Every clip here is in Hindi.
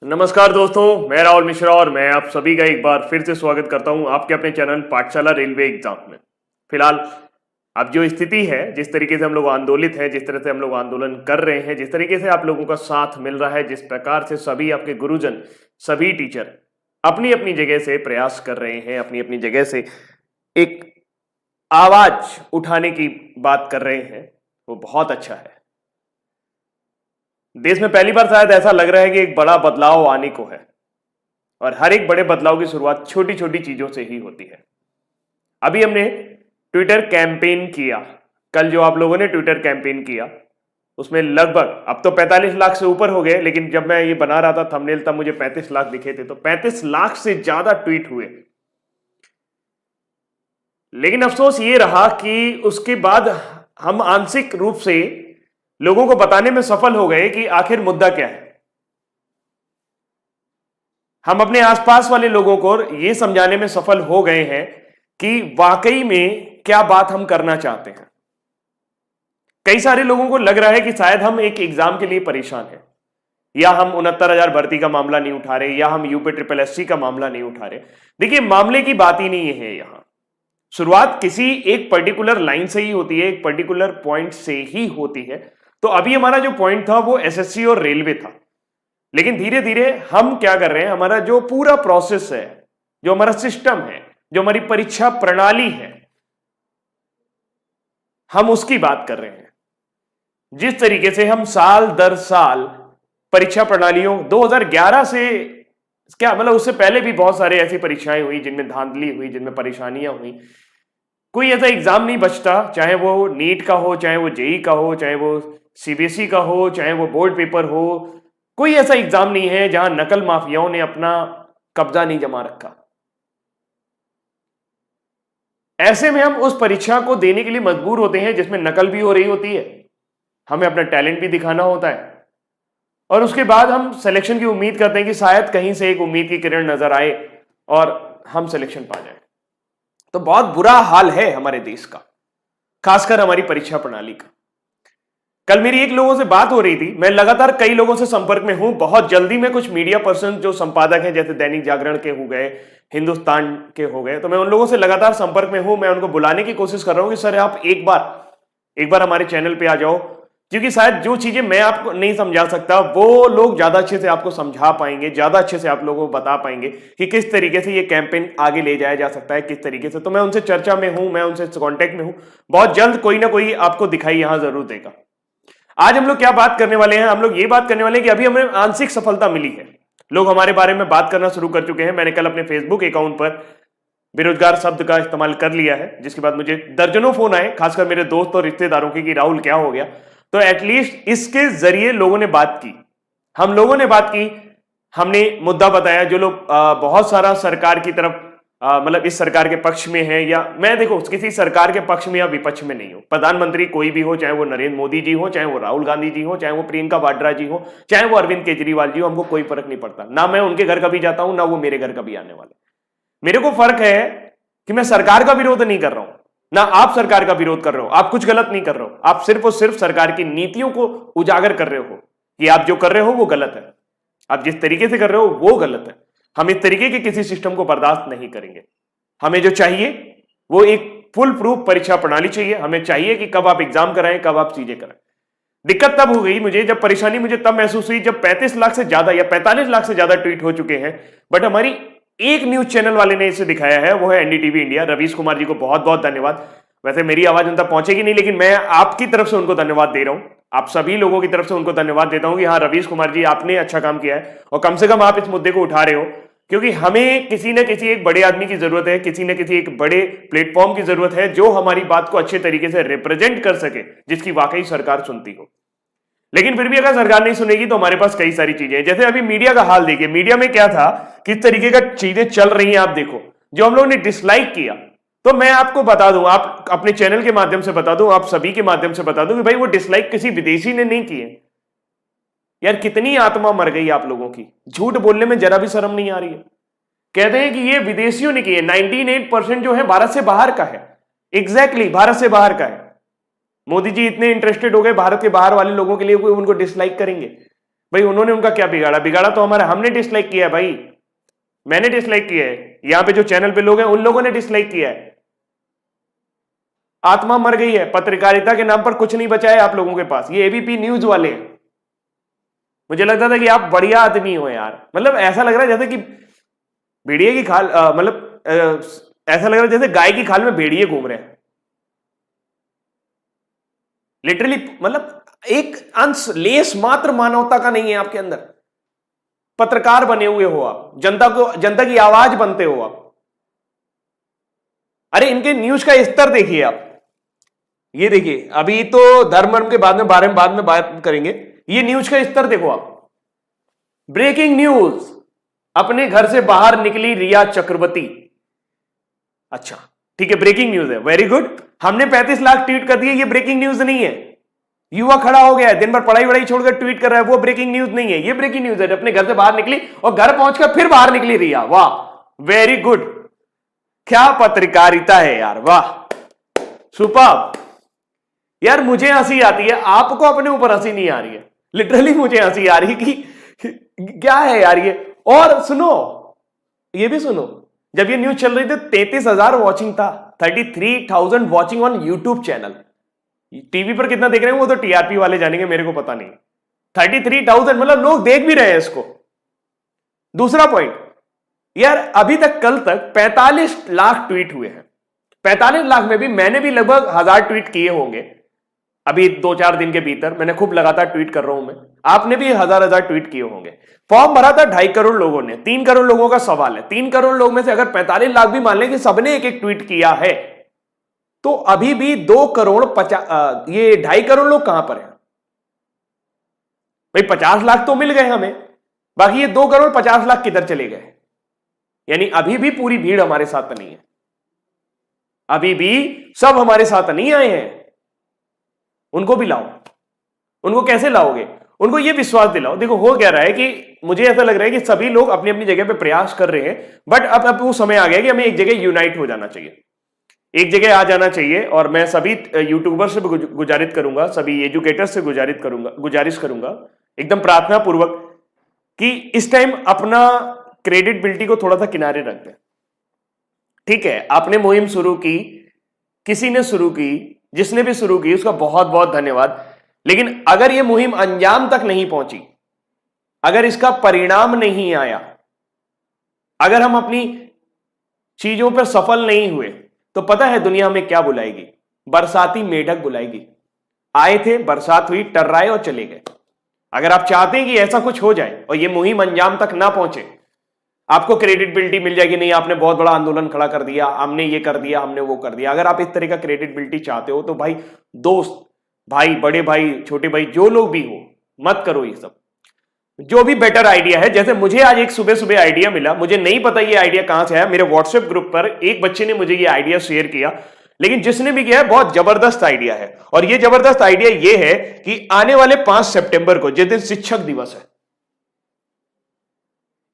नमस्कार दोस्तों, मैं राहुल मिश्रा और मैं आप सभी का एक बार फिर से स्वागत करता हूं आपके अपने चैनल पाठशाला रेलवे एग्जाम में। फिलहाल अब जो स्थिति है, जिस तरीके से हम लोग आंदोलित हैं, जिस तरह से हम लोग आंदोलन कर रहे हैं, जिस तरीके से आप लोगों का साथ मिल रहा है, जिस प्रकार से सभी आपके गुरुजन, सभी टीचर अपनी अपनी जगह से प्रयास कर रहे हैं, अपनी अपनी जगह से एक आवाज उठाने की बात कर रहे हैं, वो बहुत अच्छा है। देश में पहली बार शायद ऐसा लग रहा है कि एक बड़ा बदलाव आने को है और हर एक बड़े बदलाव की शुरुआत छोटी छोटी चीजों से ही होती है। अभी हमने ट्विटर कैंपेन किया, कल जो आप लोगों ने ट्विटर कैंपेन किया उसमें लगभग अब तो 45 लाख से ऊपर हो गए, लेकिन जब मैं ये बना रहा था थंबनेल तब मुझे 35 लाख दिखे थे, तो 35 लाख से ज्यादा ट्वीट हुए। लेकिन अफसोस ये रहा कि उसके बाद हम आंशिक रूप से लोगों को बताने में सफल हो गए कि आखिर मुद्दा क्या है। हम अपने आसपास वाले लोगों को यह समझाने में सफल हो गए हैं कि वाकई में क्या बात हम करना चाहते हैं। कई सारे लोगों को लग रहा है कि शायद हम एक एग्जाम के लिए परेशान हैं, या हम 69,000 भर्ती का मामला नहीं उठा रहे, या हम यूपी ट्रिपल एससी का मामला नहीं उठा रहे। देखिए, मामले की बात ही नहीं है। यहां शुरुआत किसी एक पर्टिकुलर लाइन से ही होती है, एक पर्टिकुलर पॉइंट से ही होती है। तो अभी हमारा जो पॉइंट था वो एसएससी और रेलवे था, लेकिन धीरे धीरे हम क्या कर रहे हैं, हमारा जो पूरा प्रोसेस है, जो हमारा सिस्टम है, जो हमारी परीक्षा प्रणाली है, हम उसकी बात कर रहे हैं। जिस तरीके से हम साल दर साल परीक्षा प्रणालियों 2011 से क्या मतलब उससे पहले भी बहुत सारे ऐसी परीक्षाएं हुई जिनमें धांधली हुई, जिनमें परेशानियां हुई। कोई ऐसा एग्जाम नहीं बचता, चाहे वो नीट का हो, चाहे वो जेई का हो, चाहे वो सीबीएसई का हो, चाहे वो बोर्ड पेपर हो। कोई ऐसा एग्जाम नहीं है जहां नकल माफियाओं ने अपना कब्जा नहीं जमा रखा। ऐसे में हम उस परीक्षा को देने के लिए मजबूर होते हैं जिसमें नकल भी हो रही होती है, हमें अपना टैलेंट भी दिखाना होता है, और उसके बाद हम सिलेक्शन की उम्मीद करते हैं कि शायद कहीं से एक उम्मीद की किरण नजर आए और हम सिलेक्शन पा जाए। तो बहुत बुरा हाल है हमारे देश का, खासकर हमारी परीक्षा प्रणाली का। कल मेरी एक लोगों से बात हो रही थी, मैं लगातार कई लोगों से संपर्क में हूं। बहुत जल्दी में कुछ मीडिया पर्सन जो संपादक हैं, जैसे दैनिक जागरण के हो गए, हिंदुस्तान के हो गए, तो मैं उन लोगों से लगातार संपर्क में हूं। मैं उनको बुलाने की कोशिश कर रहा हूं कि सर आप एक बार हमारे चैनल पे आ जाओ, क्योंकि शायद जो चीजें मैं आपको नहीं समझा सकता वो लोग ज्यादा अच्छे से आपको समझा पाएंगे, ज्यादा अच्छे से आप लोगों को बता पाएंगे कि किस तरीके से ये कैंपेन आगे ले जाया जा सकता है, किस तरीके से। तो मैं उनसे चर्चा में हूं, मैं उनसे कांटेक्ट में हूं। बहुत जल्द कोई ना कोई आपको दिखाई यहां जरूर देगा। आज हम लोग क्या बात करने वाले हैं, हम लोग ये बात करने वाले हैं कि अभी हमें आंशिक सफलता मिली है। लोग हमारे बारे में बात करना शुरू कर चुके हैं। मैंने कल अपने फेसबुक अकाउंट पर बेरोजगार शब्द का इस्तेमाल कर लिया है, जिसके बाद मुझे दर्जनों फोन आए, खासकर मेरे दोस्त और रिश्तेदारों की, कि राहुल क्या हो गया। तो एटलीस्ट इसके जरिए लोगों ने बात की, हम लोगों ने बात की, हमने मुद्दा बताया। जो लोग बहुत सारा सरकार की तरफ मतलब इस सरकार के पक्ष में है, या मैं देखो किसी सरकार के पक्ष में या विपक्ष में नहीं हूं। प्रधानमंत्री कोई भी हो, चाहे वो नरेंद्र मोदी जी हो, चाहे वो राहुल गांधी जी हो, चाहे वो प्रियंका वाड्रा जी हो, चाहे वो अरविंद केजरीवाल जी हो, हमको कोई फर्क नहीं पड़ता। ना मैं उनके घर कभी जाता हूं, ना वो मेरे घर कभी आने वाले। मेरे को फर्क है कि मैं सरकार का विरोध नहीं कर रहा हूं, ना आप सरकार का विरोध कर रहे हो। आप कुछ गलत नहीं कर रहे हो, आप सिर्फ और सिर्फ सरकार की नीतियों को उजागर कर रहे हो कि आप जो कर रहे हो वो गलत है, आप जिस तरीके से कर रहे हो वो गलत है। हम इस तरीके के किसी सिस्टम को बर्दाश्त नहीं करेंगे। हमें जो चाहिए वो एक फुल प्रूफ परीक्षा प्रणाली चाहिए। हमें चाहिए कि कब आप एग्जाम कराएं, कब आप चीजें कराएं। दिक्कत तब हो गई मुझे, जब परेशानी मुझे तब महसूस हुई जब 35 लाख से ज्यादा या 45 लाख से ज्यादा ट्वीट हो चुके हैं, बट हमारी एक न्यूज चैनल वाले ने इसे दिखाया है, वो है एनडीटीवी इंडिया। रवीश कुमार जी को बहुत बहुत धन्यवाद। वैसे मेरी आवाज उन तक पहुंचेगी नहीं, लेकिन मैं आपकी तरफ से उनको धन्यवाद दे रहा हूं, आप सभी लोगों की तरफ से उनको धन्यवाद देता हूं कि हाँ रवीश कुमार जी, आपने अच्छा काम किया है और कम से कम आप इस मुद्दे को उठा रहे हो। क्योंकि हमें किसी न किसी एक बड़े आदमी की जरूरत है, किसी न किसी एक बड़े प्लेटफॉर्म की जरूरत है जो हमारी बात को अच्छे तरीके से रिप्रेजेंट कर सके, जिसकी वाकई सरकार सुनती हो। लेकिन फिर भी अगर सरकार नहीं सुनेगी तो हमारे पास कई सारी चीजें हैं। जैसे अभी मीडिया का हाल देखिए, मीडिया में क्या था, किस तरीके का चीजें चल रही हैं आप देखो। जो हम लोगों ने डिसलाइक किया, तो मैं आपको बता दूं, आप अपने चैनल के माध्यम से बता दूं, आप सभी के माध्यम से बता दूं कि भाई वो डिसलाइक किसी विदेशी ने नहीं किए। यार कितनी आत्मा मर गई आप लोगों की, झूठ बोलने में जरा भी शर्म नहीं आ रही है। कहते हैं कि ये विदेशियों ने किए। 98% जो है भारत से बाहर का है, एग्जैक्टली भारत से बाहर का है। मोदी जी इतने इंटरेस्टेड हो गए भारत के बाहर वाले लोगों के लिए, कोई उनको डिसलाइक करेंगे? भाई उन्होंने उनका क्या बिगाड़ा? बिगाड़ा तो हमारा, हमने डिसलाइक किया है भाई, मैंने डिसलाइक किया है, यहां पे जो चैनल पे लोग हैं उन लोगों ने डिसलाइक किया है। आत्मा मर गई है, पत्रकारिता के नाम पर कुछ नहीं बचा है आप लोगों के पास। ये एबीपी न्यूज वाले हैं, मुझे लगता था कि आप बढ़िया आदमी हो यार, मतलब ऐसा लग रहा है जैसे कि भेड़िए की खाल, मतलब ऐसा लग रहा है जैसे गाय की खाल में भेड़िए घूम रहे हैं लिटरली। मतलब एक अंश लेस मात्र मानवता का नहीं है आपके अंदर। पत्रकार बने हुए हो आप, जनता की आवाज बनते हो आप। अरे इनके न्यूज का स्तर देखिए आप, ये देखिए, अभी तो धर्म के बारे में बात करेंगे। ये न्यूज का स्तर देखो आप। ब्रेकिंग न्यूज, अपने घर से बाहर निकली रिया चक्रवर्ती। अच्छा ठीक है, ब्रेकिंग न्यूज है, वेरी गुड। हमने 35 लाख ट्वीट कर दिए, ये ब्रेकिंग न्यूज नहीं है। युवा खड़ा हो गया है, दिन भर पढ़ाई वढ़ाई छोड़कर ट्वीट कर रहा है, वो ब्रेकिंग न्यूज नहीं है। ये ब्रेकिंग न्यूज है, अपने घर से बाहर निकली और घर पहुंचकर फिर बाहर निकली रिया। वाह, वेरी गुड, क्या पत्रकारिता है यार, वाह, सुपर्ब। यार मुझे हंसी आती है, आपको अपने ऊपर हंसी नहीं आ रही है। लिटरली मुझे हंसी आ रही है कि क्या है यार ये। और सुनो, ये भी सुनो, जब ये न्यूज चल रही थी 33,000 वॉचिंग था, 33,000 watching on YouTube channel. TV पर कितना देख रहे हैं वो तो टीआरपी वाले जानेंगे, मेरे को पता नहीं। 33,000 मतलब लोग देख भी रहे हैं इसको। दूसरा पॉइंट, यार अभी तक कल तक 45 लाख ट्वीट हुए हैं। 45 लाख में भी मैंने भी लगभग 1000 ट्वीट किए होंगे अभी 2-4 दिन के भीतर। मैंने खूब लगातार ट्वीट कर रहा हूं मैं, आपने भी हजार ट्वीट किए होंगे। फॉर्म भरा था 2.5 करोड़ लोगों ने, 3 करोड़ लोगों का सवाल है। 3 करोड़ लोग में से अगर 45 लाख भी मान लें कि सबने एक एक ट्वीट किया है, तो अभी भी 2 करोड़ 50, ये 2.5 करोड़ लोग कहां पर हैं भाई? 50 लाख तो मिल गए हमें, बाकी ये 2 करोड़ 50 लाख किधर चले गए? यानी अभी भी पूरी भीड़ हमारे साथ नहीं है, अभी भी सब हमारे साथ नहीं आए हैं। उनको भी लाओ। उनको कैसे लाओगे? उनको ये विश्वास दिलाओ। देखो हो क्या रहा है कि मुझे ऐसा लग रहा है कि सभी लोग अपनी अपनी जगह पे प्रयास कर रहे हैं, बट अब वो समय आ गया कि हमें एक जगह यूनाइट हो जाना चाहिए, एक जगह आ जाना चाहिए। और मैं सभी यूट्यूबर से गुजारिश करूंगा, सभी एजुकेटर्स से गुजारिश करूंगा एकदम प्रार्थना पूर्वक कि इस टाइम अपना क्रेडिटबिलिटी को थोड़ा सा किनारे रख दें। ठीक है, आपने मुहिम शुरू की, किसी ने शुरू की, जिसने भी शुरू की उसका बहुत बहुत धन्यवाद। लेकिन अगर यह मुहिम अंजाम तक नहीं पहुंची, अगर इसका परिणाम नहीं आया, अगर हम अपनी चीजों पर सफल नहीं हुए, तो पता है दुनिया हमें क्या बुलाएगी? बरसाती मेढक बुलाएगी। आए थे, बरसात हुई, टर्राए और चले गए। अगर आप चाहते हैं कि ऐसा कुछ हो जाए और यह मुहिम अंजाम तक ना पहुंचे, आपको क्रेडिटबिलिटी मिल जाएगी, नहीं आपने बहुत बड़ा आंदोलन खड़ा कर दिया, हमने ये कर दिया, हमने वो कर दिया। अगर आप इस तरह का क्रेडिटबिलिटी चाहते हो तो भाई, दोस्त, भाई, बड़े भाई, छोटे भाई, जो लोग भी हो, मत करो ये सब। जो भी बेटर आइडिया है, जैसे मुझे आज एक सुबह सुबह आइडिया मिला, मुझे नहीं पता ये आइडिया कहां से आया। मेरे व्हाट्सएप ग्रुप पर एक बच्चे ने मुझे ये आइडिया शेयर किया, लेकिन जिसने भी किया है बहुत जबरदस्त आइडिया है। और ये जबरदस्त आइडिया ये है कि आने वाले 5 सितंबर को, जिस दिन शिक्षक दिवस है,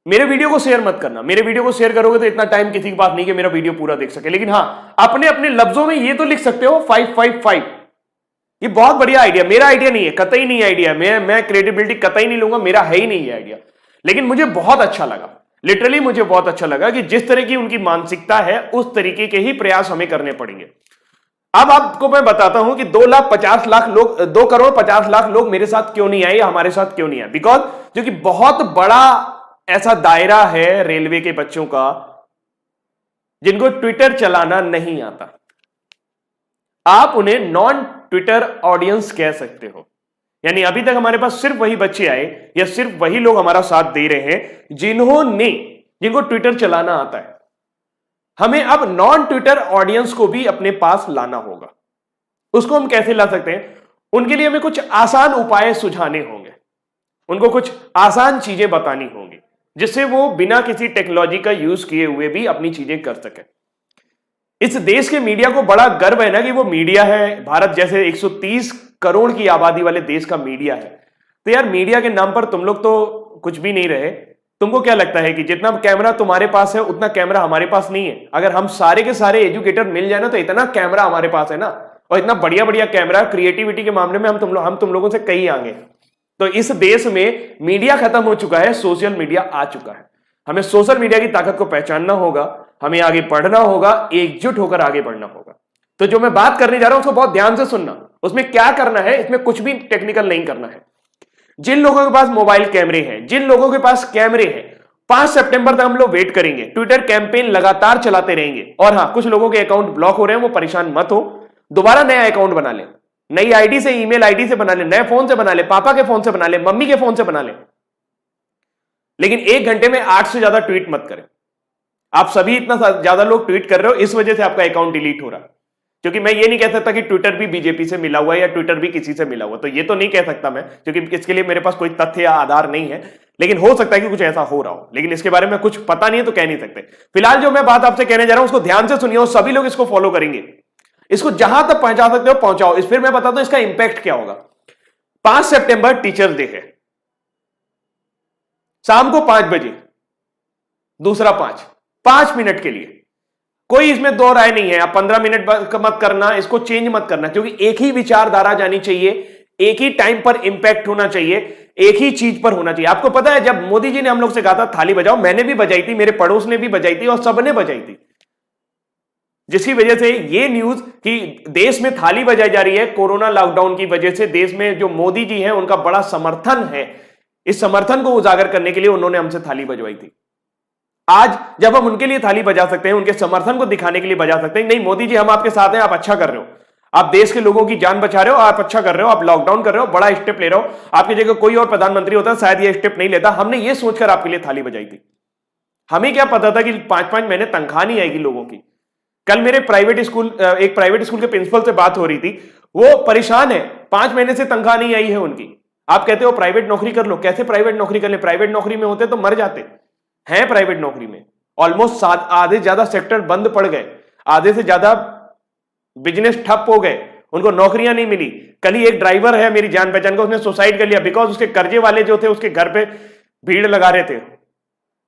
मेरे वीडियो को शेयर मत करना। मेरे वीडियो को शेयर करोगे तो इतना टाइम किसी के पास नहीं कि मेरा वीडियो पूरा देख सके, लेकिन हां, अपने अपने लफ्जों में ये तो लिख सकते हो 555। ये बहुत बढ़िया आइडिया, मेरा आइडिया नहीं है, कतई नहीं आइडिया। मैं क्रेडिबिलिटी कतई नहीं लूंगा, मेरा है ही नहीं ये आइडिया। लेकिन मुझे बहुत अच्छा लगा, लिटरली मुझे बहुत अच्छा लगा कि जिस तरह की उनकी मानसिकता है, उस तरीके के ही प्रयास हमें करने पड़ेंगे। अब आपको मैं बताता हूं कि 2,50,00,000 लोग, 2 करोड़ 50 लाख लोग मेरे साथ क्यों नहीं आए या हमारे साथ क्यों नहीं आए? बिकॉज क्योंकि बहुत बड़ा ऐसा दायरा है रेलवे के बच्चों का जिनको ट्विटर चलाना नहीं आता। आप उन्हें नॉन ट्विटर ऑडियंस कह सकते हो। यानी अभी तक हमारे पास सिर्फ वही बच्चे आए या सिर्फ वही लोग हमारा साथ दे रहे हैं जिनको ट्विटर चलाना आता है। हमें अब नॉन ट्विटर ऑडियंस को भी अपने पास लाना होगा। उसको हम कैसे ला सकते हैं? उनके लिए हमें कुछ आसान उपाय सुझाने होंगे, उनको कुछ आसान चीजें बतानी होंगी, जिससे वो बिना किसी टेक्नोलॉजी का यूज किए हुए भी अपनी चीजें कर सके। इस देश के मीडिया को बड़ा गर्व है ना कि वो मीडिया है, भारत जैसे 130 करोड़ की आबादी वाले देश का मीडिया है। तो यार मीडिया के नाम पर तुम लोग तो कुछ भी नहीं रहे। तुमको क्या लगता है कि जितना कैमरा तुम्हारे पास है उतना कैमरा हमारे पास नहीं है? अगर हम सारे के सारे एजुकेटर मिल जाए ना, तो इतना कैमरा हमारे पास है ना और इतना बढ़िया बढ़िया कैमरा, क्रिएटिविटी के मामले में हम तुम लोगों से कहीं आगे। तो इस देश में मीडिया खत्म हो चुका है, सोशल मीडिया आ चुका है। हमें सोशल मीडिया की ताकत को पहचानना होगा, हमें आगे बढ़ना होगा, एकजुट होकर आगे बढ़ना होगा। तो जो मैं बात करने जा रहा हूं उसको बहुत ध्यान से सुनना। उसमें क्या करना है, इसमें कुछ भी टेक्निकल नहीं करना है। जिन लोगों के पास मोबाइल कैमरे हैं, जिन लोगों के पास कैमरे हैं, 5 सितंबर तक हम लोग वेट करेंगे, ट्विटर कैंपेन लगातार चलाते रहेंगे। और हां, कुछ लोगों के अकाउंट ब्लॉक हो रहे हैं, वो परेशान मत हो, दोबारा नया अकाउंट बना ले, नई आईडी से, ईमेल आईडी से बना ले, नए फोन से बना ले, पापा के फोन से बना ले, मम्मी के फोन से बना ले, लेकिन 1 घंटे में 8 से ज्यादा ट्वीट मत करें। आप सभी इतना ज्यादा लोग ट्वीट कर रहे हो, इस वजह से आपका अकाउंट डिलीट हो रहा है। क्योंकि मैं ये नहीं कह सकता कि ट्विटर भी बीजेपी से मिला हुआ है या ट्विटर भी किसी से मिला हुआ, तो ये तो नहीं कह सकता मैं, क्योंकि इसके लिए मेरे पास कोई तथ्य या आधार नहीं है। लेकिन हो सकता है कि कुछ ऐसा हो रहा हो, लेकिन इसके बारे में कुछ पता नहीं है तो कह नहीं सकते। फिलहाल जो मैं बात आपसे कहने जा रहा हूं उसको ध्यान से सुनिए, और सभी लोग इसको फॉलो करेंगे, इसको जहां तक पहुंचा सकते हो पहुंचाओ। फिर मैं बताता हूं इसका इंपैक्ट क्या होगा। 5 सितंबर टीचर्स डे है, शाम को 5 बजे, दूसरा 5 मिनट के लिए, कोई इसमें दो राय नहीं है। आप 15 मिनट मत करना, इसको चेंज मत करना, क्योंकि एक ही विचारधारा जानी चाहिए, एक ही टाइम पर इंपैक्ट होना चाहिए, एक ही चीज पर होना चाहिए। आपको पता है जब मोदी जी ने हम लोग से कहा था थाली बजाओ, मैंने भी बजाई थी, मेरे पड़ोस ने भी बजाई थी और सबने बजाई थी, जिसकी वजह से ये न्यूज कि देश में थाली बजाई जा रही है कोरोना लॉकडाउन की वजह से, देश में जो मोदी जी हैं उनका बड़ा समर्थन है, इस समर्थन को उजागर करने के लिए उन्होंने हमसे थाली बजवाई थी। आज जब हम उनके लिए थाली बजा सकते हैं, उनके समर्थन को दिखाने के लिए बजा सकते हैं, नहीं मोदी जी हम आपके साथ हैं, आप अच्छा कर रहे हो, आप देश के लोगों की जान बचा रहे हो, आप अच्छा कर रहे हो, आप लॉकडाउन कर रहे हो, बड़ा स्टेप ले रहे हो, आपकी जगह कोई और प्रधानमंत्री होता शायद ये स्टेप नहीं लेता। हमने ये सोचकर आपके लिए थाली बजाई थी। हमें क्या पता था कि 5-5 महीने तनख्वाह नहीं आएगी लोगों की। कल मेरे एक प्राइवेट स्कूल के प्रिंसिपल से बात हो रही थी, वो परेशान है, 5 महीने से तनख्वाह नहीं आई है उनकी। आप कहते हो प्राइवेट नौकरी कर लो, कैसे प्राइवेट नौकरी कर ले? प्राइवेट नौकरी में होते तो मर जाते हैं। प्राइवेट नौकरी में ऑलमोस्ट आधे से ज्यादा सेक्टर बंद पड़ गए, आधे से ज्यादा बिजनेस ठप हो गए, उनको नौकरियां नहीं मिली। कल ही एक ड्राइवर है मेरी जान पहचान का, उसने सुसाइड कर लिया बिकॉज उसके कर्जे वाले जो थे उसके घर पे भीड़ लगा रहे थे,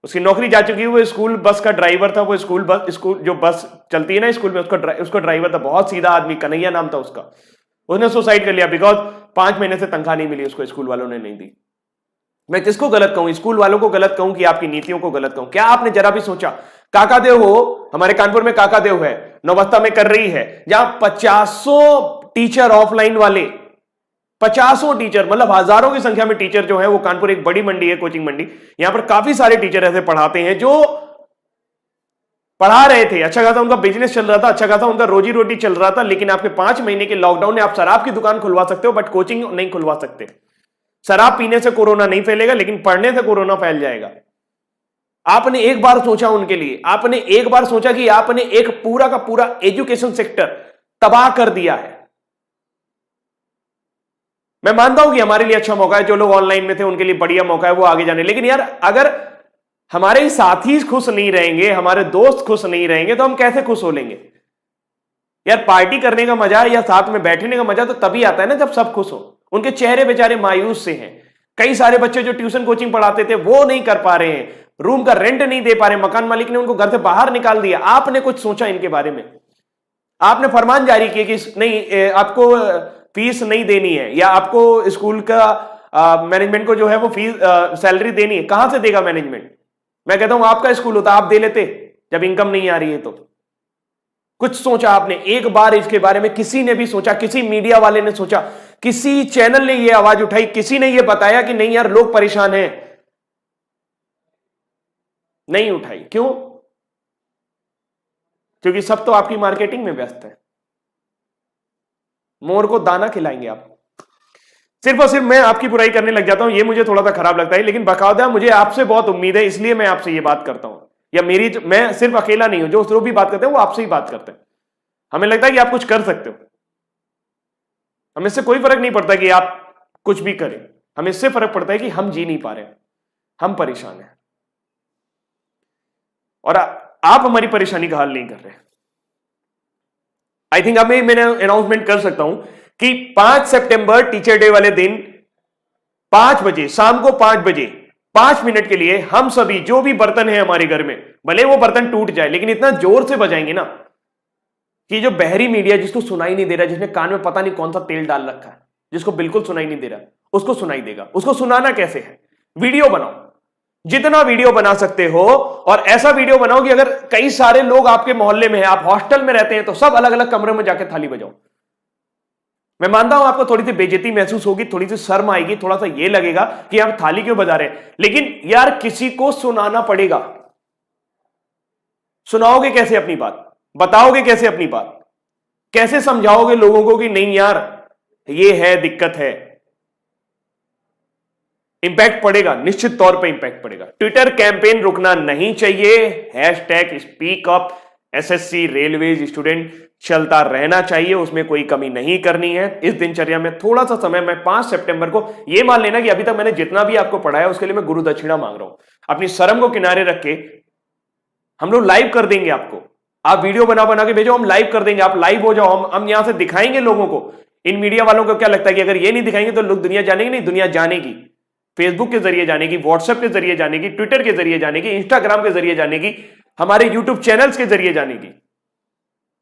उसकी नौकरी जा चुकी है। वो स्कूल बस का ड्राइवर था, वो स्कूल जो बस चलती है ना स्कूल में, उसका ड्राइवर था, बहुत सीधा आदमी, कन्हैया नाम था उसका। उसने सुसाइड कर लिया बिकॉज 5 महीने से तनख्वाह नहीं मिली उसको, स्कूल वालों ने नहीं दी। मैं किसको गलत कहूं? स्कूल वालों को गलत कहूं कि आपकी नीतियों को गलत कहूं? क्या आपने जरा भी सोचा? काकादेव हो, हमारे कानपुर में काकादेव है, नौबस्ता में कर रही है, जहां 50 टीचर ऑफलाइन वाले, 50 टीचर, मतलब हजारों की संख्या में टीचर जो है, वो कानपुर एक बड़ी मंडी है, कोचिंग मंडी, यहां पर काफी सारे टीचर ऐसे पढ़ाते हैं जो पढ़ा रहे थे, अच्छा खासा उनका बिजनेस चल रहा था, अच्छा खासा उनका रोजी रोटी चल रहा था। लेकिन आपके 5 महीने के लॉकडाउन ने, आप शराब की दुकान खुलवा सकते हो बट कोचिंग नहीं खुलवा सकते। शराब पीने से कोरोना नहीं फैलेगा, लेकिन पढ़ने से कोरोना फैल जाएगा। आपने एक बार सोचा उनके लिए? आपने एक बार सोचा कि आपने एक पूरा का पूरा एजुकेशन सेक्टर तबाह कर दिया है? मैं मानता हूं कि हमारे लिए अच्छा मौका है, जो लोग ऑनलाइन में थे उनके लिए बढ़िया मौका है वो आगे जाने, लेकिन यार अगर हमारे साथी खुश नहीं रहेंगे, हमारे दोस्त खुश नहीं रहेंगे, तो हम कैसे खुश हो लेंगे? यार पार्टी करने का मजा या साथ में बैठने का मजा तो तभी आता है ना जब सब खुश हो। उनके चेहरे बेचारे मायूस से हैं। कई सारे बच्चे जो ट्यूशन कोचिंग पढ़ाते थे वो नहीं कर पा रहे हैं, रूम का रेंट नहीं दे पा रहे, मकान मालिक ने उनको घर से बाहर निकाल दिया। आपने कुछ सोचा इनके बारे में? आपने फरमान जारी किया कि नहीं, आपको फीस नहीं देनी है, या आपको स्कूल का मैनेजमेंट को जो है वो फीस सैलरी देनी है। कहां से देगा मैनेजमेंट? मैं कहता हूं आपका स्कूल होता, आप दे लेते जब इनकम नहीं आ रही है। तो कुछ सोचा आपने एक बार इसके बारे में? किसी ने भी सोचा? किसी मीडिया वाले ने सोचा? किसी चैनल ने यह आवाज उठाई? किसी ने यह बताया कि नहीं यार लोग परेशान हैं? नहीं उठाई। क्यों? क्योंकि सब तो आपकी मार्केटिंग में व्यस्त है। मोर को दाना खिलाएंगे आप। सिर्फ और सिर्फ मैं आपकी बुराई करने लग जाता हूं, ये मुझे थोड़ा सा खराब लगता है, लेकिन बकायदा मुझे आपसे बहुत उम्मीद है, इसलिए मैं आपसे ये बात करता हूं। या मैं सिर्फ अकेला नहीं हूं, जो भी बात करते हैं वो आपसे ही बात करते हैं। हमें लगता है कि आप कुछ कर सकते हो, हमें इससे कोई फर्क नहीं पड़ता कि आप कुछ भी करें, हमें इससे फर्क पड़ता है कि हम जी नहीं पा रहे, हम परेशान हैं और आप हमारी परेशानी का हल नहीं कर रहे। आई थिंक अभी मैंने अनाउंसमेंट कर सकता हूं कि 5 सितंबर टीचर डे वाले दिन 5 बजे, शाम को 5 बजे 5 मिनट के लिए हम सभी जो भी बर्तन है हमारे घर में, भले वो बर्तन टूट जाए, लेकिन इतना जोर से बजाएंगे ना, कि जो बहरी मीडिया जिसको सुनाई नहीं दे रहा, जिसने कान में पता नहीं कौन सा तेल डाल रखा है, जिसको बिल्कुल सुनाई नहीं दे रहा, उसको सुनाई देगा। उसको सुनाना कैसे है? वीडियो बनाओ, जितना वीडियो बना सकते हो, और ऐसा वीडियो बनाओ कि अगर कई सारे लोग आपके मोहल्ले में हैं, आप हॉस्टल में रहते हैं, तो सब अलग अलग कमरे में जाके थाली बजाओ। मैं मानता हूं आपको थोड़ी सी बेइज्जती महसूस होगी, थोड़ी सी शर्म आएगी, थोड़ा सा ये लगेगा कि आप थाली क्यों बजा रहे हैं, लेकिन यार किसी को सुनाना पड़ेगा। सुनाओगे कैसे अपनी बात? बताओगे कैसे अपनी बात? कैसे समझाओगे लोगों को कि नहीं यार ये है, दिक्कत है? इंपैक्ट पड़ेगा, निश्चित तौर पे इंपैक्ट पड़ेगा। ट्विटर कैंपेन रुकना नहीं चाहिए। Hashtag speak up SSC railways student चलता रहना चाहिए, उसमें कोई कमी नहीं करनी है। इस दिनचर्या में थोड़ा सा समय, मैं 5 सितंबर को, ये मान लेना कि अभी तक मैंने जितना भी आपको पढ़ाया उसके लिए मैं गुरु दक्षिणा मांग रहा हूं। अपनी शर्म को किनारे रख के हम लोग लाइव कर देंगे आपको। आप वीडियो बना बना के भेजो, हम लाइव कर देंगे, आप लाइव हो जाओ, हम यहां से दिखाएंगे लोगों को। इन मीडिया वालों को क्या लगता है कि अगर ये नहीं दिखाएंगे तो लोग दुनिया जानेगी? नहीं, दुनिया जानेगी। फेसबुक के जरिए जानेगी, व्हाट्सएप के जरिए जानेगी, ट्विटर के जरिए जानेगी, इंस्टाग्राम के जरिए जानेगी, हमारे यूट्यूब चैनल्स के जरिए जानेगी।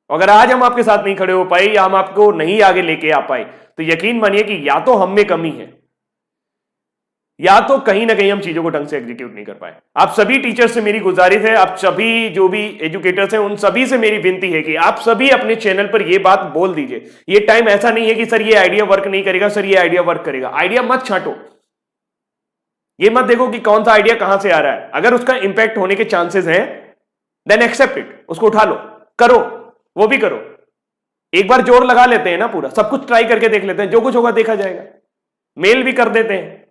अगर आज हम आपके साथ नहीं खड़े हो पाए या हम आपको नहीं आगे लेके आ पाए, तो यकीन मानिए कि या तो हम में कमी है, या तो कहीं ना कहीं हम चीजों को ढंग से एग्जीक्यूट नहीं कर पाए। आप सभी टीचर्स से मेरी गुजारिश है, आप सभी जो भी एजुकेटर्स हैं, उन सभी से मेरी विनती है कि आप सभी अपने चैनल पर यह बात बोल दीजिए। ये टाइम ऐसा नहीं है कि सर ये आइडिया वर्क नहीं करेगा, सर ये आइडिया वर्क करेगा। आइडिया मत छांटो, ये मत देखो कि कौन सा आइडिया कहां से आ रहा है। अगर उसका इंपैक्ट होने के चांसेस हैं, देन एक्सेप्ट इट, उसको उठा लो, करो, वो भी करो। एक बार जोर लगा लेते हैं ना, पूरा सब कुछ ट्राई करके देख लेते हैं, जो कुछ होगा देखा जाएगा। मेल भी कर देते हैं,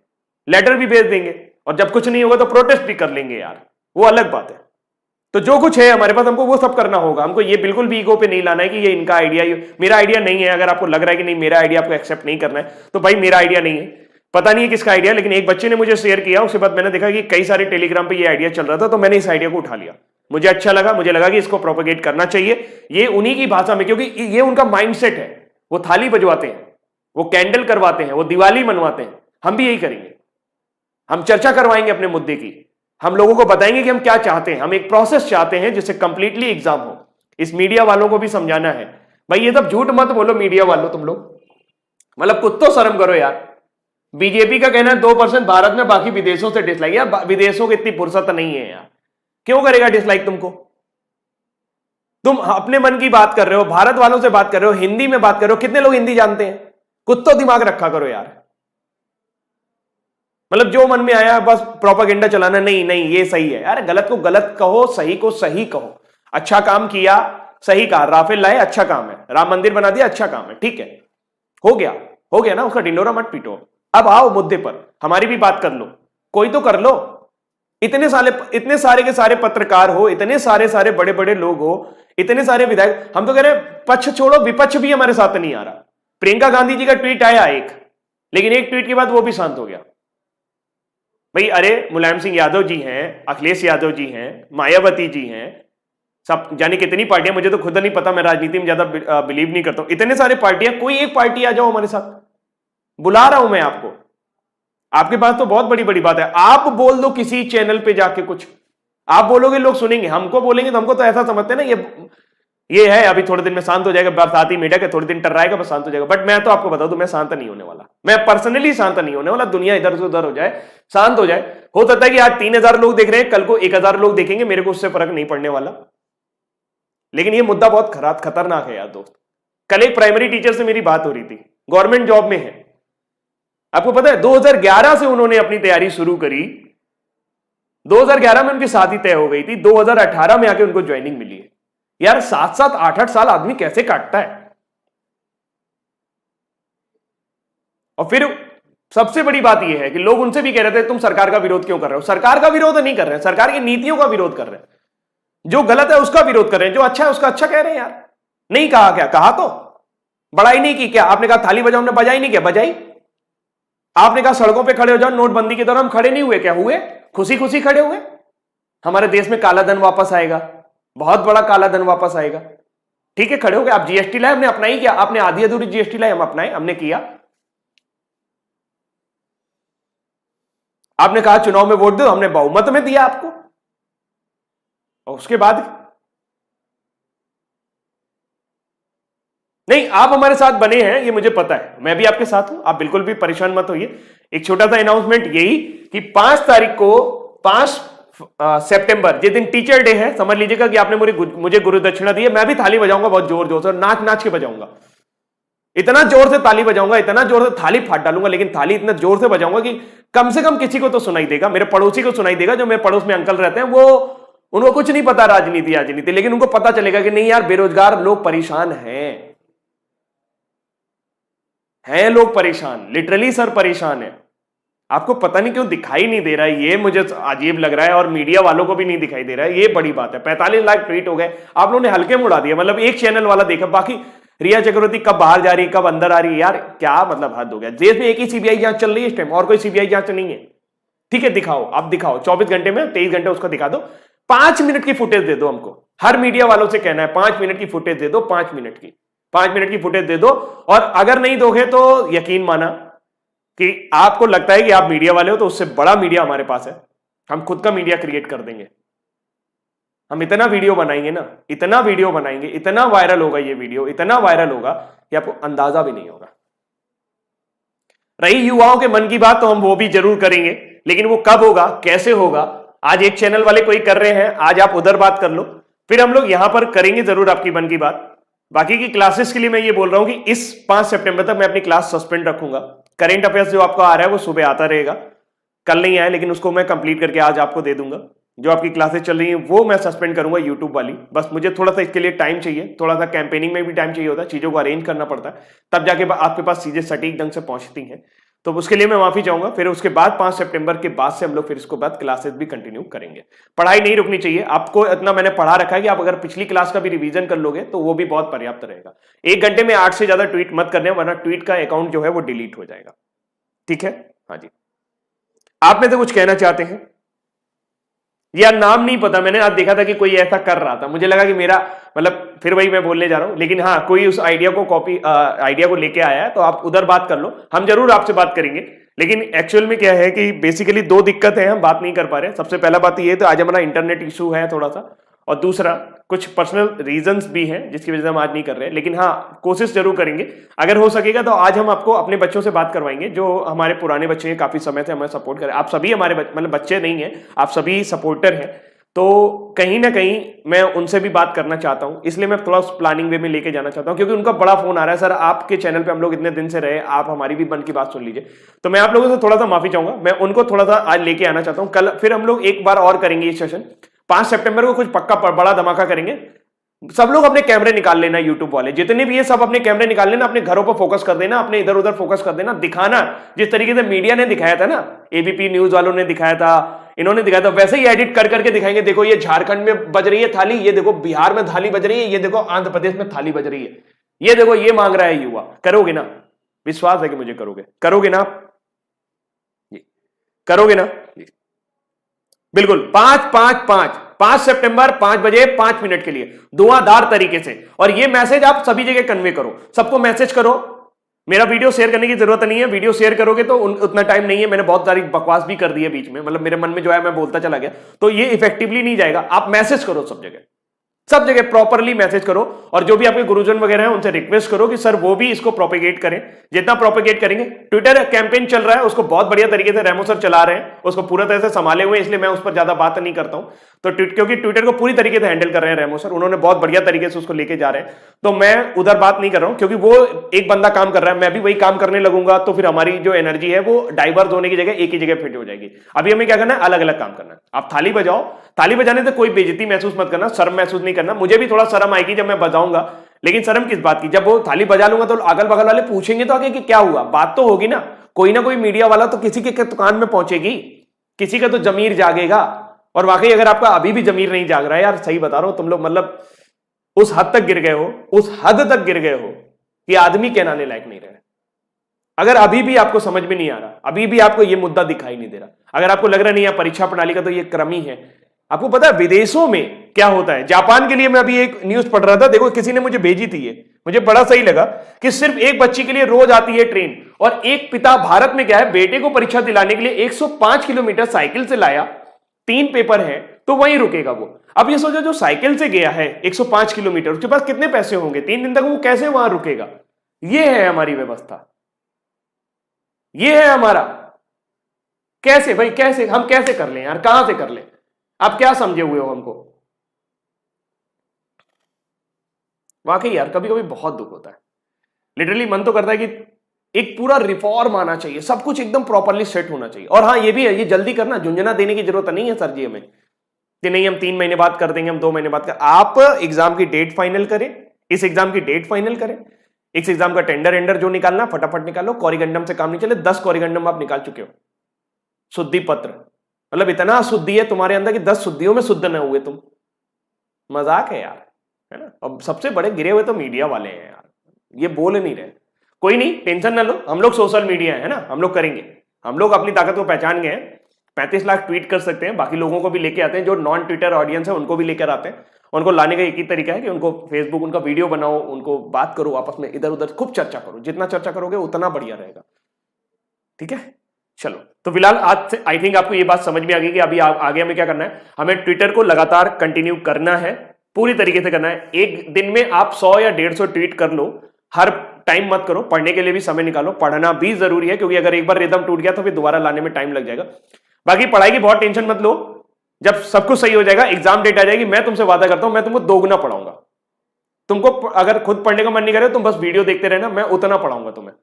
लेटर भी भेज देंगे, और जब कुछ नहीं होगा तो प्रोटेस्ट भी कर लेंगे यार, वो अलग बात है। तो जो कुछ है हमारे पास, हमको वो सब करना होगा। हमको ये बिल्कुल भी ईगो पे नहीं लाना है कि ये इनका आइडिया, ये मेरा आइडिया नहीं है। अगर आपको लग रहा है कि नहीं मेरा आइडिया आपको एक्सेप्ट नहीं करना है, तो भाई मेरा आइडिया नहीं है, पता नहीं है किसका आइडिया, लेकिन एक बच्चे ने मुझे शेयर किया, उसके बाद मैंने देखा कि कई सारे टेलीग्राम पे ये आइडिया चल रहा था, तो मैंने इस आइडिया को उठा लिया। मुझे अच्छा लगा, मुझे लगा कि इसको प्रोपेगेट करना चाहिए, ये उन्हीं की भाषा में, क्योंकि ये उनका माइंडसेट है। वो थाली बजवाते हैं, वो कैंडल करवाते हैं, वो दिवाली मनवाते हैं। हम भी यही करेंगे, हम चर्चा करवाएंगे अपने मुद्दे की, हम लोगों को बताएंगे कि हम क्या चाहते हैं। हम एक प्रोसेस चाहते हैं जिससे कंप्लीटली एग्जाम हो। इस मीडिया वालों को भी समझाना है, भाई ये सब झूठ मत बोलो मीडिया वालों, तुम लोग मतलब कुछ तो शर्म करो यार। बीजेपी का कहना है 2% भारत में, बाकी विदेशों से डिसलाइक। यार विदेशों की इतनी फुर्सत नहीं है यार, क्यों करेगा डिसलाइक तुमको? तुम अपने मन की बात कर रहे हो, भारत वालों से बात कर रहे हो, हिंदी में बात कर रहे हो। कितने लोग हिंदी जानते हैं? कुछ तो दिमाग रखा करो यार। मतलब जो मन में आया बस प्रोपागेंडा चलाना, नहीं नहीं ये सही है यार। गलत को गलत कहो, सही को सही कहो। अच्छा काम किया, सही कहा, राफेल लाए, अच्छा काम है, राम मंदिर बना दिया, अच्छा काम है, ठीक है, हो गया ना, उसका ढिंडोरा मत पीटो। अब आओ मुद्दे पर, हमारी भी बात कर लो, कोई तो कर लो। इतने सारे के सारे पत्रकार हो, इतने सारे बड़े बड़े लोग हो, इतने सारे विधायक, हम तो कह रहे हैं पक्ष छोड़ो, विपक्ष भी हमारे साथ नहीं आ रहा। प्रियंका गांधी जी का ट्वीट आया एक, लेकिन एक ट्वीट के बाद वो भी शांत हो गया। भाई अरे मुलायम सिंह यादव जी हैं, अखिलेश यादव जी हैं, मायावती जी हैं, सब जाने कितनी पार्टियां, मुझे तो खुद नहीं पता, मैं राजनीति में ज्यादा बिलीव नहीं करता हूं। इतने सारे पार्टियां, कोई एक पार्टी आ जाओ हमारे साथ, बुला रहा हूं मैं आपको। आपके पास तो बहुत बड़ी बड़ी बात है, आप बोल दो किसी चैनल पे जाके कुछ, आप बोलोगे लोग सुनेंगे, हमको बोलेंगे तो हमको तो ऐसा समझते हैं ना ये है अभी थोड़े दिन में शांत हो जाएगा, बरसाती मीडिया के थोड़े दिन टर्राएगा बस शांत हो जाएगा। बट मैं तो आपको बता दूं, मैं शांत नहीं होने वाला, मैं पर्सनली शांत नहीं होने वाला। दुनिया इधर से उधर हो जाए, शांत हो जाए, हो सकता है कि आज 3000 लोग देख रहे हैं, कल को 1000 लोग देखेंगे, मेरे को उससे फर्क नहीं पड़ने वाला। लेकिन ये मुद्दा बहुत खतरनाक है यार दोस्त। कल एक प्राइमरी टीचर से मेरी बात हो रही थी, गवर्नमेंट जॉब में है, आपको पता है 2011 से उन्होंने अपनी तैयारी शुरू करी, 2011 में उनकी शादी तय हो गई थी, 2018 में आके उनको ज्वाइनिंग मिली है। यार 7-7 8-8 साल आदमी कैसे काटता है? और फिर सबसे बड़ी बात यह है कि लोग उनसे भी कह रहे थे तुम सरकार का विरोध क्यों कर रहे हो? सरकार का विरोध नहीं कर रहे हैं, सरकार की नीतियों का विरोध कर रहे हैं। जो गलत है उसका विरोध कर रहे हैं, जो अच्छा है उसका अच्छा कह रहे हैं यार। नहीं कहा क्या? कहा तो बड़ाई नहीं की क्या? आपने कहा थाली बजाओ, हमने बजाई नहीं क्या? बजाई। आपने कहा सड़कों पे खड़े हो जाओ, नोटबंदी के दौरान हम खड़े नहीं हुए क्या? हुए, खुशी खुशी खड़े हुए। हमारे देश में काला धन वापस आएगा, बहुत बड़ा काला धन वापस आएगा, ठीक है, खड़े हो गए। आप जीएसटी लाए, हमने अपनाई क्या? आपने आधी अधूरी जीएसटी लाई, हम अपनाए, हमने किया। आपने कहा चुनाव में वोट दो, हमने बहुमत में दिया आपको। और उसके बाद नहीं, आप हमारे साथ बने हैं, ये मुझे पता है, मैं भी आपके साथ हूं, आप बिल्कुल भी परेशान मत होइए। एक छोटा सा अनाउंसमेंट यही कि 5 तारीख को 5 सितंबर जिस दिन टीचर डे है, समझ लीजिएगा कि आपने मुझे गुरु दक्षिणा दी है। मैं भी थाली बजाऊंगा बहुत जोर जोर से और नाच नाच के बजाऊंगा, इतना जोर से ताली बजाऊंगा, इतना जोर से थाली फाड़ डालूंगा, लेकिन थाली इतना जोर से बजाऊंगा कि कम से कम किसी को तो सुनाई देगा, मेरे पड़ोसी को सुनाई देगा, जो मेरे पड़ोस में अंकल रहते हैं, वो उनको कुछ नहीं पता राजनीति, लेकिन उनको पता चलेगा कि नहीं यार, बेरोजगार लोग परेशान हैं लोग परेशान, लिटरली सर परेशान है। आपको पता नहीं क्यों दिखाई नहीं दे रहा है, ये मुझे अजीब लग रहा है, और मीडिया वालों को भी नहीं दिखाई दे रहा है, ये बड़ी बात है। 45 लाख ट्वीट हो गए, आप लोगों ने हल्के में उड़ा दिया, मतलब एक चैनल वाला देखा, बाकी रिया चक्रवर्ती कब बाहर जा रही है, कब अंदर आ रही है, यार क्या मतलब, हद हो गया। देश में एक ही सीबीआई जांच चल रही है इस टाइम, और कोई सीबीआई जांच नहीं है। ठीक है, दिखाओ, आप दिखाओ, 24 घंटे में 23 घंटे उसका दिखा दो, 5 मिनट की फुटेज दे दो हमको। हर मीडिया वालों से कहना है 5 मिनट की फुटेज दे दो, 5 मिनट की फुटेज दे दो। और अगर नहीं दोगे तो यकीन माना कि आपको लगता है कि आप मीडिया वाले हो, तो उससे बड़ा मीडिया हमारे पास है, हम खुद का मीडिया क्रिएट कर देंगे। हम इतना वीडियो बनाएंगे ना, इतना वीडियो बनाएंगे, इतना वायरल होगा ये वीडियो, इतना वायरल होगा कि आपको अंदाजा भी नहीं होगा। रही युवाओं के मन की बात, तो हम वो भी जरूर करेंगे, लेकिन वो कब होगा, कैसे होगा, आज एक चैनल वाले कोई कर रहे हैं, आज आप उधर बात कर लो, फिर हम लोग यहां पर करेंगे जरूर आपकी मन की बात। बाकी की क्लासेस के लिए मैं ये बोल रहा हूं कि इस 5 सितंबर तक मैं अपनी क्लास सस्पेंड रखूंगा। करेंट अफेयर्स जो आपका आ रहा है वो सुबह आता रहेगा, कल नहीं आया, लेकिन उसको मैं कंप्लीट करके आज आपको दे दूंगा। जो आपकी क्लासेस चल रही हैं वो मैं सस्पेंड करूंगा, यूट्यूब वाली। बस मुझे थोड़ा सा इसके लिए टाइम चाहिए, थोड़ा सा कैंपेनिंग में भी टाइम चाहिए होता है, चीजों को अरेंज करना पड़ता है, तब जाके आपके पास चीजें सटीक ढंग से पहुंचती हैं। तो उसके लिए मैं माफी चाहूंगा। फिर उसके बाद 5 सितंबर के बाद से हम लोग फिर इसको बाद क्लासेस भी कंटिन्यू करेंगे। पढ़ाई नहीं रुकनी चाहिए, आपको इतना मैंने पढ़ा रखा है कि आप अगर पिछली क्लास का भी रिवीजन कर लोगे तो वो भी बहुत पर्याप्त रहेगा। 1 घंटे में 8 से ज्यादा ट्वीट मत करने, वरना ट्वीट का अकाउंट जो है वो डिलीट हो जाएगा। ठीक है, हाँ जी, आप में से कुछ कहना चाहते हैं? यार नाम नहीं पता, मैंने आज देखा था कि कोई ऐसा कर रहा था, मुझे लगा कि मेरा मतलब, फिर वही मैं बोलने जा रहा हूं, लेकिन हाँ, कोई उस आइडिया को लेके आया है, तो आप उधर बात कर लो, हम जरूर आपसे बात करेंगे। लेकिन एक्चुअल में क्या है कि बेसिकली 2 दिक्कत है, हम बात नहीं कर पा रहे। सबसे पहला बात ये, तो आज हमारा इंटरनेट इशू है थोड़ा सा, और दूसरा कुछ पर्सनल रीजंस भी हैं जिसकी वजह से हम आज नहीं कर रहे हैं। लेकिन हाँ, कोशिश जरूर करेंगे, अगर हो सकेगा तो आज हम आपको अपने बच्चों से बात करवाएंगे, जो हमारे पुराने बच्चे हैं, काफी समय से हमें सपोर्ट करें। आप सभी हमारे मतलब बच्चे नहीं हैं, आप सभी सपोर्टर हैं, तो कहीं ना कहीं मैं उनसे भी बात करना चाहता हूं, इसलिए मैं थोड़ा प्लानिंग वे में लेके जाना चाहता हूं, क्योंकि उनका बड़ा फोन आ रहा है, सर आपके चैनल पे हम लोग इतने दिन से रहे, आप हमारी भी मन की बात सुन लीजिए। तो मैं आप लोगों से थोड़ा सा माफी चाहूंगा, मैं उनको थोड़ा सा आज लेके आना चाहता हूं। कल फिर हम लोग एक बार और करेंगे ये सेशन, 5 सितंबर को कुछ पक्का बड़ा धमाका करेंगे। सब लोग अपने कैमरे निकाल लेना, यूट्यूब वाले जितने भी है सब अपने कैमरे निकाल लेना, अपने घरों पर फोकस कर देना, अपने इधर उधर फोकस कर देना, दिखाना जिस तरीके से मीडिया ने दिखाया था ना, एबीपी न्यूज वालों ने दिखाया था, इन्होंने दिखाया था, वैसे ही एडिट कर करके दिखाएंगे। देखो ये झारखंड में बज रही है थाली, ये देखो बिहार में थाली बज रही है, ये देखो आंध्र प्रदेश में थाली बज रही है, ये देखो ये मांग रहा है युवा। करोगे ना? विश्वास है कि मुझे करोगे ना? करोगे ना? बिल्कुल। 5 सितंबर 5 बजे 5 मिनट के लिए धुआंधार तरीके से, और ये मैसेज आप सभी जगह कन्वे करो, सबको मैसेज करो। मेरा वीडियो शेयर करने की जरूरत नहीं है, वीडियो शेयर करोगे तो उतना टाइम नहीं है, मैंने बहुत सारी बकवास भी कर दी है बीच में, मतलब मेरे मन में जो है मैं बोलता चला गया, तो ये इफेक्टिवली नहीं जाएगा। आप मैसेज करो सब जगह प्रॉपरली मैसेज करो, और जो भी आपके गुरुजन वगैरह हैं उनसे रिक्वेस्ट करो कि सर वो भी इसको प्रोपेगेट करें, जितना प्रोपेगेट करेंगे। ट्विटर कैंपेन चल रहा है, उसको बहुत बढ़िया तरीके से रेमो सर चला रहे हैं, उसको पूरा तरह से संभाले हुए, इसलिए मैं उस पर ज्यादा बात नहीं करता हूं। तो क्योंकि ट्विटर को पूरी तरीके से हैंडल कर रहे हैं रेमो सर, उन्होंने बहुत बढ़िया तरीके से उसको लेके जा रहे हैं, तो मैं उधर बात नहीं कर रहा हूं, क्योंकि वो एक बंदा काम कर रहा है, मैं भी वही काम करने लगूंगा, तो फिर हमारी जो एनर्जी है वो डाइवर्स होने की जगह एक ही जगह फिट हो जाएगी। अभी हमें क्या करना है, अलग अलग काम करना है। आप थाली बजाओ, थाली बजाने से कोई बेइज्जती महसूस मत करना, शर्म महसूस नहीं करना। मुझे भी थोड़ा शर्म आएगी जब मैं बजाऊंगा, लेकिन शर्म किस बात की, जब वो थाली बजा लूंगा तो अगल बगल वाले पूछेंगे तो आगे कि क्या हुआ, बात तो होगी ना कोई मीडिया वाला तो किसी के दुकान में पहुंचेगी, किसी का तो जमीर जागेगा। और वाकई अगर आपका अभी भी जमीर नहीं जाग रहा है, यार सही बता रहा हूं, तुम लोग मतलब उस हद तक गिर गए हो, उस हद तक गिर गए हो कि आदमी कहलाने लायक नहीं रहे। अगर अभी भी आपको समझ में नहीं आ रहा, अभी भी आपको यह मुद्दा दिखाई नहीं दे रहा, अगर आपको लग रहा नहीं है परीक्षा प्रणाली का तो यह क्रम ही है, आपको पता है विदेशों में क्या होता है। जापान के लिए मैं अभी एक न्यूज पढ़ रहा था, देखो किसी ने मुझे भेजी थी, ये मुझे बड़ा सही लगा कि सिर्फ एक बच्ची के लिए रोज आती है ट्रेन, और एक पिता भारत में क्या है, बेटे को परीक्षा दिलाने के लिए 105 किलोमीटर साइकिल से लाया, 3 पेपर है, तो वहीं रुकेगा वो। अब ये सोचो जो साइकिल से गया है 105 किलोमीटर, उसके पास कितने पैसे होंगे, 3 दिन तक वो कैसे वहां रुकेगा? ये है हमारी व्यवस्था, ये है हमारा। कैसे भाई, कैसे हम कैसे कर लें यार, कहां से कर लें? आप क्या समझे हुए हो हमको? वाकई यार कभी कभी बहुत दुख होता है, लिटरली मन तो करता है कि एक पूरा रिफॉर्म आना चाहिए, सब कुछ एकदम प्रॉपरली सेट होना चाहिए। और हाँ ये भी है, ये जल्दी करना, झुंझुना देने की जरूरत नहीं है सर जी हमें, कि नहीं हम 3 महीने बाद कर देंगे, हम 2 महीने बाद कर। आप एग्जाम की डेट फाइनल करें, इस एग्जाम की डेट फाइनल करें, इस एग्जाम का टेंडर एंडर जो निकालना फटाफट निकालो, कोरिगंडम से काम नहीं चले। 10 कोरिगंडम आप निकाल चुके हो, शुद्धि पत्र, मतलब इतना शुद्धि है तुम्हारे अंदर कि 10 शुद्धियों में शुद्ध न हुए तुम। मजाक है यार, है ना? अब सबसे बड़े गिरे हुए तो मीडिया वाले हैं यार, ये बोल नहीं रहे। कोई नहीं, टेंशन ना लो, हम लोग सोशल मीडिया है ना, हम लोग करेंगे, हम लोग अपनी ताकत को पहचान गए हैं। 35 लाख ट्वीट कर सकते हैं, बाकी लोगों को भी लेके आते हैं, जो नॉन ट्विटर ऑडियंस है उनको भी लेकर आते हैं। उनको लाने का एक ही तरीका है कि उनको फेसबुक, उनका वीडियो बनाओ, उनको बात करो आपस में, इधर उधर खूब चर्चा करो, जितना चर्चा करोगे उतना बढ़िया रहेगा। ठीक है, चलो तो फिलहाल आज से आई थिंक आपको ये बात समझ में आ गई कि अभी आगे हमें क्या करना है। हमें ट्विटर को लगातार कंटिन्यू करना है, पूरी तरीके से करना है। एक दिन में आप 100 या 150 ट्वीट कर लो, हर टाइम मत करो, पढ़ने के लिए भी समय निकालो, पढ़ना भी जरूरी है, क्योंकि अगर एक बार रिदम टूट गया तो फिर दोबारा लाने में टाइम लग जाएगा। बाकी पढ़ाई की बहुत टेंशन मत लो, जब सब कुछ सही हो जाएगा, एग्जाम डेट आ जाएगी, मैं तुमसे वादा करता हूं मैं तुमको दोगुना पढ़ाऊंगा। तुमको अगर खुद पढ़ने का मन नहीं करे तुम बस वीडियो देखते रहना, मैं उतना पढ़ाऊंगा तुम्हें,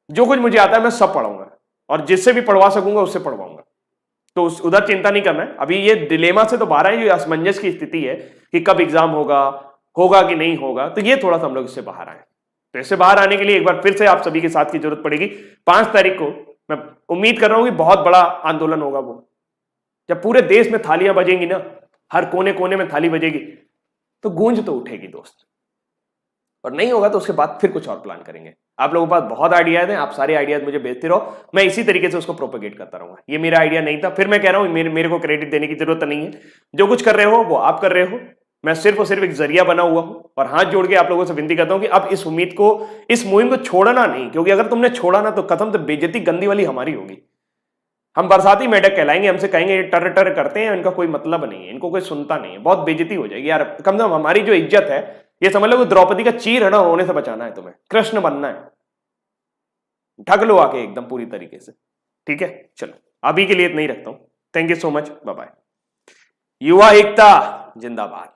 जो कुछ मुझे आता है मैं सब पढ़ाऊंगा, और जिससे भी पढ़वा सकूंगा उससे पढ़वाऊंगा। तो उधर चिंता नहीं करना है। अभी ये डिलेमा से तो बाहर है, ये असमंजस की स्थिति है कि कब एग्जाम होगा कि नहीं होगा, तो ये थोड़ा सा हम लोग इससे बाहर आए। तो इससे बाहर आने के लिए एक बार फिर से आप सभी के साथ की जरूरत पड़ेगी। 5 तारीख को मैं उम्मीद कर रहा हूं कि बहुत बड़ा आंदोलन होगा वो, जब पूरे देश में थालियां बजेंगी ना, हर कोने कोने में थाली बजेगी, तो गूंज तो उठेगी दोस्त। और नहीं होगा तो उसके बाद फिर कुछ और प्लान करेंगे। आप लोगों के पास बहुत आइडियाज हैं, आप सारे आइडियाज मुझे भेजते रहो, मैं इसी तरीके से उसको प्रोपेगेट करता रहूंगा। ये मेरा आइडिया नहीं था, फिर मैं कह रहा हूं मेरे को क्रेडिट देने की जरूरत नहीं है। जो कुछ कर रहे हो वो आप कर रहे हो, मैं सिर्फ और सिर्फ एक जरिया बना हुआ हूं। और हाथ जोड़ के आप लोगों से विनती करता हूं कि अब इस उम्मीद को, इस मुहिम को छोड़ना नहीं, क्योंकि अगर तुमने छोड़ा ना तो कथम तो बेइज्जती गंदी वाली हमारी होगी। हम बरसाती मेढक कहलाएंगे, हमसे कहेंगे टर टर करते हैं, इनका कोई मतलब नहीं है, इनको कोई सुनता नहीं है, बहुत बेइज्जती हो जाएगी यार। कम से कम हमारी जो इज्जत है, ये समझ लो कि द्रौपदी का चीर है ना, होने से बचाना है तुम्हें, कृष्ण बनना है, ढक लो आके एकदम पूरी तरीके से। ठीक है, चलो अभी के लिए इतना ही रखता हूं। Thank you so much, bye bye. युवा एकता जिंदाबाद।